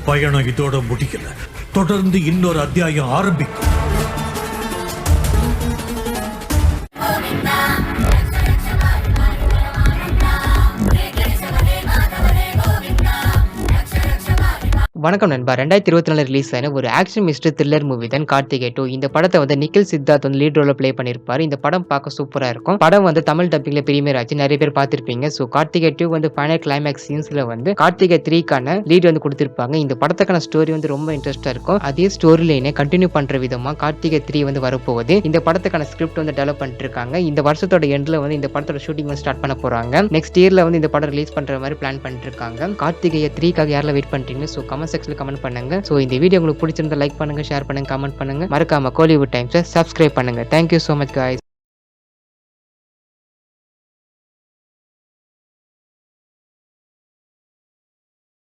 பயணம் இதோட முடியல. தொடர்ந்து இன்னொரு அத்தியாயம் ஆரம்பிக்கும். வணக்கம் நண்பா. 2024 ரிலீஸ் ஆன ஒரு ஆக்ஷன் மிஸ்டர் த்ரில்லர் மூவி தான் கார்த்திகை 2. இந்த படத்தை வந்து நிக்கில் சித்தார்த் வந்து லீட் ரோல ப்ளே பண்ணியிருப்பாரு. இந்த படம் பார்க்க சூப்பரா இருக்கும். படம் வந்து தமிழ் டப்பிங்ல பிரீமியர் ஆச்சு. நிறைய பேர் பார்த்திருப்பீங்க. ஸோ கார்த்திகை 2 வந்து ஃபைனல் கிளைமேக்ஸ் சீன்ஸ்ல வந்து கார்த்திகை 3க்கான லீட் வந்து கொடுத்திருப்பாங்க. இந்த படத்துக்கான ஸ்டோரி வந்து ரொம்ப இன்ட்ரெஸ்டா இருக்கும். அதே ஸ்டோரி லைனை கண்டினியூ பண்ற விதமா கார்த்திகை 3 வந்து வரப்போகுது. இந்த படத்துக்கான ஸ்கிரிப்ட் வந்து டெவலப் பண்ணிட்டு இருக்காங்க. இந்த வருஷத்தோட எண்ட்ல வந்து இந்த படத்தோட ஷூட்டிங் வந்து ஸ்டார்ட் பண்ண போறாங்க. நெக்ஸ்ட் இயர்ல வந்து இந்த படம் ரிலீஸ் பண்ற மாதிரி பிளான் பண்ணிட்டு இருக்காங்க. கார்த்திகை 3க்காக யாரெல்லாம் வெயிட் பண்றீங்க? ஸோ கமெண்ட் செக்ஷன்ல கமெண்ட் பண்ணுங்க. ஸோ இந்த வீடியோ உங்களுக்கு பிடிச்சிருந்தா லைக் பண்ணுங்க, ஷேர் பண்ணுங்க, கமெண்ட் பண்ணுங்க. மறக்காம கோலிவுட் டைம்ஸை சப்ஸ்கிரைப் பண்ணுங்க. Thank you so much guys.